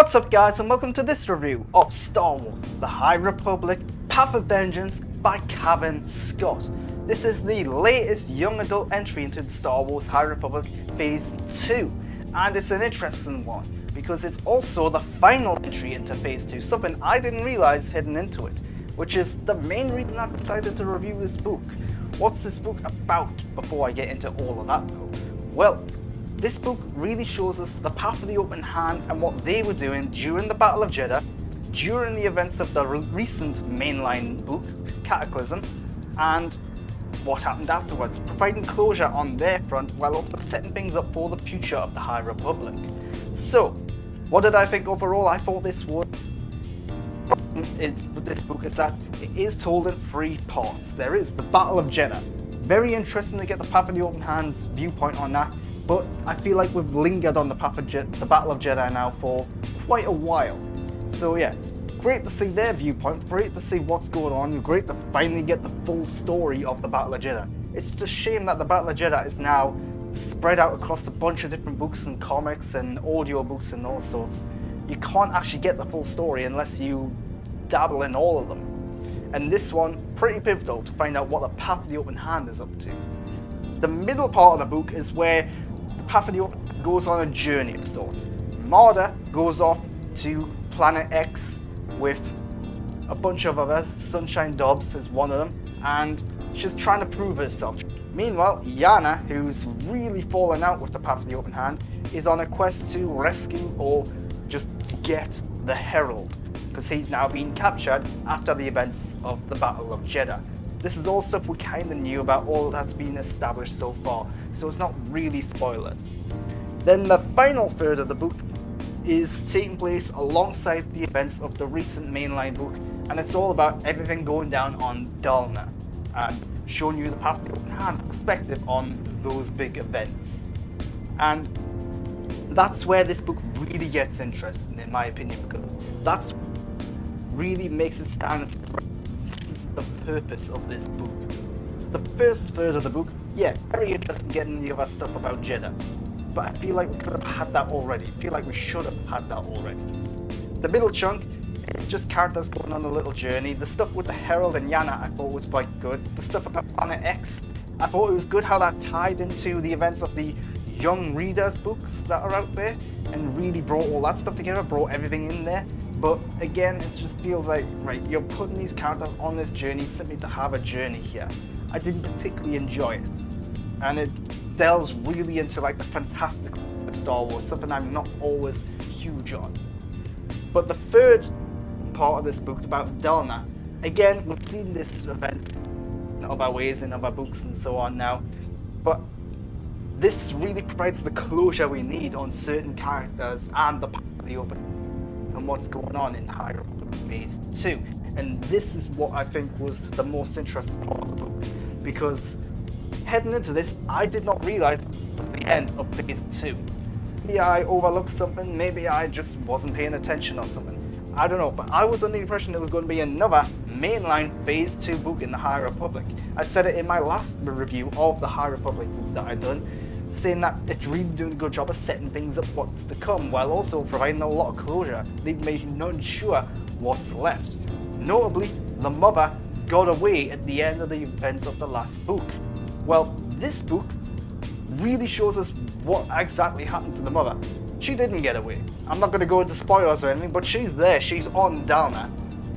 What's up guys, and welcome to this review of Star Wars The High Republic Path of Vengeance by Cavan Scott. This is the latest young adult entry into the Star Wars High Republic Phase 2, and it's an interesting one because it's also the final entry into Phase 2, something I didn't realize heading into it, which is the main reason I've decided to review this book. What's this book about before I get into all of that though? Well, this book really shows us the path of the open hand and what they were doing during the Battle of Jeddah, during the events of the recent mainline book, Cataclysm, and what happened afterwards, providing closure on their front while also setting things up for the future of the High Republic. So, what did I think overall? I thought this book is that it is told in 3 parts. There is the Battle of Jeddah. Very interesting to get the Path of the Open Hands viewpoint on that, but I feel like we've lingered on the Battle of Jeddah now for quite a while. So yeah, great to see their viewpoint, great to see what's going on, great to finally get the full story of the Battle of Jeddah. It's just a shame that the Battle of Jeddah is now spread out across a bunch of different books and comics and audio books and all sorts. You can't actually get the full story unless you dabble in all of them. And this one, pretty pivotal to find out what the Path of the Open Hand is up to. The middle part of the book is where the Path of the Open Hand goes on a journey of sorts. Marder goes off to Planet X with a bunch of others. Sunshine Dobbs is one of them, and she's trying to prove herself. Meanwhile, Yana, who's really fallen out with the Path of the Open Hand, is on a quest to rescue or just get the Herald, because he's now been captured after the events of the Battle of Jeddah. This is all stuff we kind of knew about, all that's been established so far, so it's not really spoilers. Then the final third of the book is taking place alongside the events of the recent mainline book, and it's all about everything going down on Dalna, and showing you the Path of the Open Hand perspective on those big events. And that's where this book really gets interesting, in my opinion, because that's really makes it stand. This is the purpose of this book. The first third of the book, yeah, very interesting getting the other stuff about Jeddah, but I feel like we could have had that already. I feel like we should have had that already. The middle chunk is just characters going on a little journey. The stuff with the Herald and Yana I thought was quite good. The stuff about Planet X, I thought it was good how that tied into the events of the young readers books that are out there and really brought all that stuff together, brought everything in there. But again, it just feels like, right, you're putting these characters on this journey simply to have a journey here. I didn't particularly enjoy it, and it delves really into like the fantastical of Star Wars, something I'm not always huge on. But the third part of this book is about Dalna. Again, we've seen this event in other ways, in other books and so on now, but this really provides the closure we need on certain characters and the Path of the Open and what's going on in High Republic Phase 2. And this is what I think was the most interesting part of the book, because heading into this, I did not realize it was the end of Phase 2. Maybe I overlooked something, maybe I just wasn't paying attention or something. I don't know, but I was under the impression it was going to be another mainline Phase 2 book in the High Republic. I said it in my last review of the High Republic book that I'd done, saying that it's really doing a good job of setting things up what's to come, while also providing a lot of closure, leaving me not sure what's left. Notably, the mother got away at the end of the events of the last book. Well, this book really shows us what exactly happened to the mother. She didn't get away. I'm not going to go into spoilers or anything, but she's there, she's on Dalna,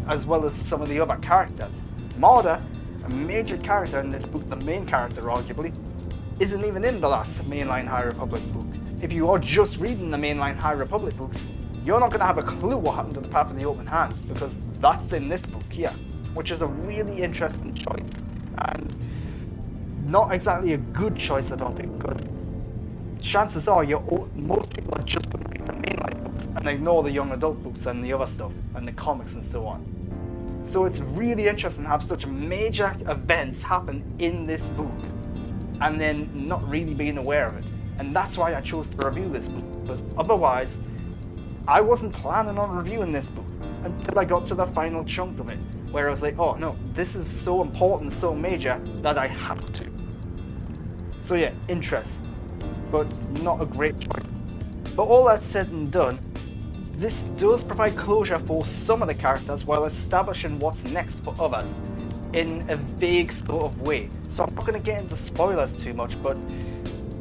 as well as some of the other characters. Marder, a major character in this book, the main character arguably, isn't even in the last mainline High Republic book. If you are just reading the mainline High Republic books, you're not going to have a clue what happened to the Path of the Open Hand, because that's in this book here, which is a really interesting choice, and not exactly a good choice, I don't think, because chances are most people are just going to read the mainline books and ignore the young adult books and the other stuff, and the comics and so on. So it's really interesting to have such major events happen in this book, and then not really being aware of it. And that's why I chose to review this book, because otherwise I wasn't planning on reviewing this book until I got to the final chunk of it, where I was like, oh no, this is so important, so major, that I have to. So yeah, interest, but not a great choice. But all that said and done, This does provide closure for some of the characters while establishing what's next for others in a vague sort of way. So I'm not going to get into spoilers too much, but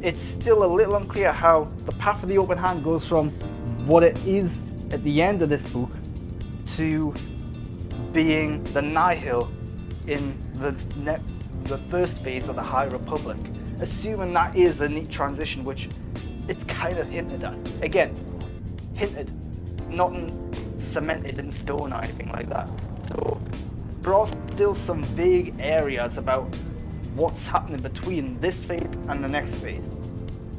it's still a little unclear how the path of the open hand goes from what it is at the end of this book to being the nihil in the first phase of the High Republic. Assuming that is a neat transition, which it's kind of hinted at. Again, hinted, not cemented in stone or anything like that. So there are still some vague areas about what's happening between this phase and the next phase.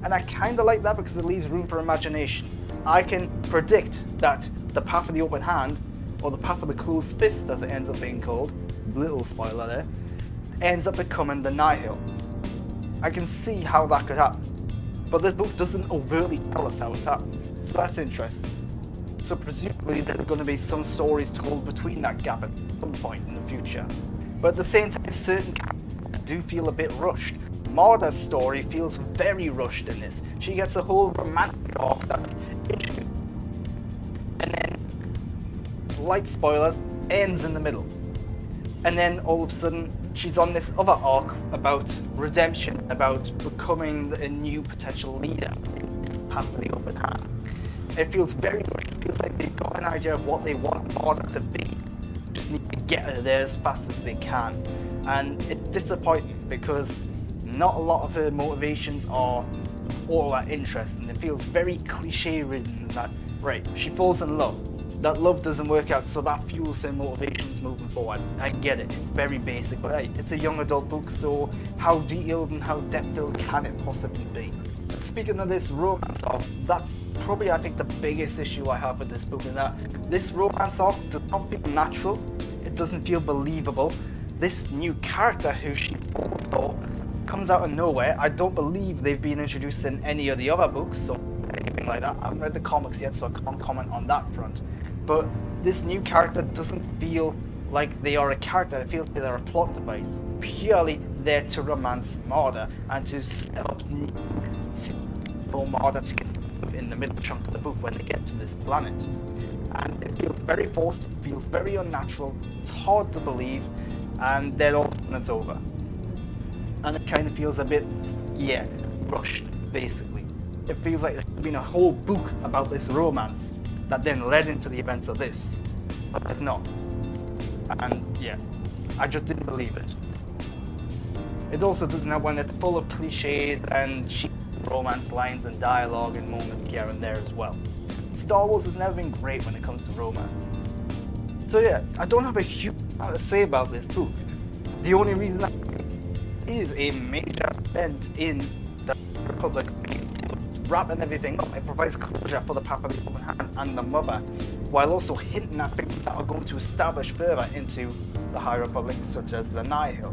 And I kind of like that because it leaves room for imagination. I can predict that the path of the open hand, or the path of the closed fist as it ends up being called, little spoiler there, ends up becoming the nihil. I can see how that could happen. But this book doesn't overtly tell us how it happens, so that's interesting. So presumably there's going to be some stories told between that gap at some point in the future. But at the same time, certain characters do feel a bit rushed. Marda's story feels very rushed in this. She gets a whole romantic arc that's interesting. And then, light spoilers, ends in the middle. And then all of a sudden, she's on this other arc about redemption, about becoming a new potential leader in path of the open hand. It feels very rushed. It feels like they've got an idea of what they want Marda to be. Just need to get her there as fast as they can. And it's disappointing because not a lot of her motivations are all that interesting. It feels very cliche-ridden that, right, she falls in love. That love doesn't work out, so that fuels her motivations moving forward. I get it, it's very basic, but hey, it's a young adult book, so how detailed and how depth-filled can it possibly be? But speaking of this romance arc, that's probably, I think, the biggest issue I have with this book, in that this romance arc does not feel natural, it doesn't feel believable. This new character who she falls for comes out of nowhere. I don't believe they've been introduced in any of the other books, or anything like that. I haven't read the comics yet, so I can't comment on that front. But this new character doesn't feel like they are a character. It feels like they're a plot device, purely there to romance Marda and to set up for Marda to get in the middle chunk of the book when they get to this planet. And it feels very forced, it feels very unnatural, it's hard to believe, and then all of a sudden it's over. And it kind of feels a bit, rushed, basically. It feels like there's been a whole book about this romance that then led into the events of this, but it's not. And I just didn't believe it. It also doesn't have one that's full of cliches and cheap romance lines and dialogue and moments here and there as well. Star Wars has never been great when it comes to romance. So I don't have a huge amount to say about this book. The only reason that is a major event in the Republic, wrapping everything up. It provides closure for the path of the open hand and the mother, while also hinting at things that are going to establish further into the High Republic, such as the Nihil.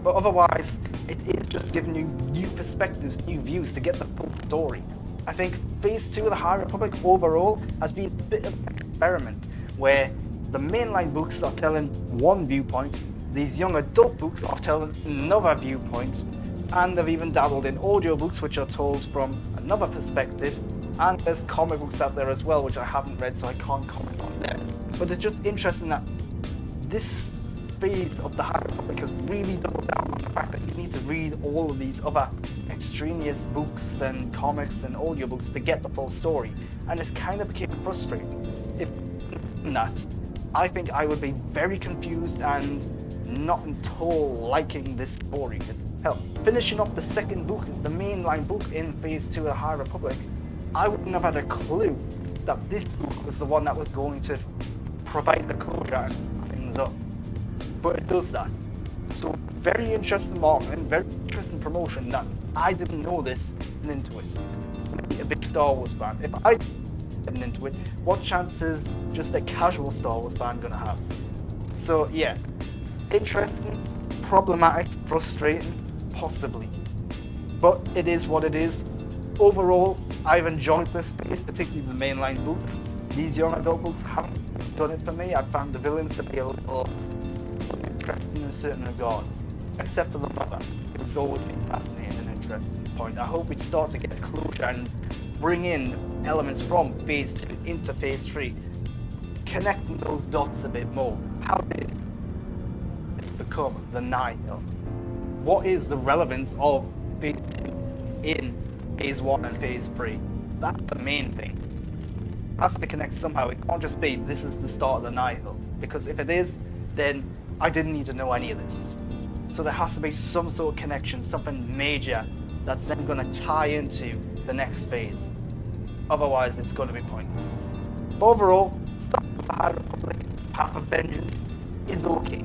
But otherwise, it is just giving you new perspectives, new views to get the full story. I think Phase 2 of the High Republic overall has been a bit of an experiment, where the mainline books are telling one viewpoint, these young adult books are telling another viewpoint, and they've even dabbled in audiobooks which are told from another perspective, and there's comic books out there as well which I haven't read, so I can't comment on them. But it's just interesting that this phase of the High Republic has really doubled down on the fact that you need to read all of these other extraneous books and comics and audiobooks to get the full story, and it's kind of became frustrating. If that, I think I would be very confused and not at all liking this story. Hell, finishing off the second book, the mainline book in Phase 2 of the High Republic, I wouldn't have had a clue that this book was the one that was going to provide the closure and things up. But it does that. So very interesting marketing, very interesting promotion that I didn't know this into it. Maybe a big Star Wars fan. If I didn't into it, what chance is just a casual Star Wars fan gonna have? So interesting, problematic, frustrating, possibly. But it is what it is. Overall, I've enjoyed this space, particularly the mainline books. These young adult books haven't done it for me. I found the villains to be a little interesting in certain regards, except for the mother. It was always been fascinating and interesting point. I hope we start to get closure and bring in elements from phase 2 into phase 3, connecting those dots a bit more. How did this become the Nihil? What is the relevance of phase 2 in phase 1 and phase 3? That's the main thing. It has to connect somehow. It can't just be this is the start of the Nihil, because if it is, then I didn't need to know any of this. So there has to be some sort of connection, something major that's then going to tie into the next phase. Otherwise, it's going to be pointless. But overall, Star Wars: The High Republic, Path of Vengeance is okay.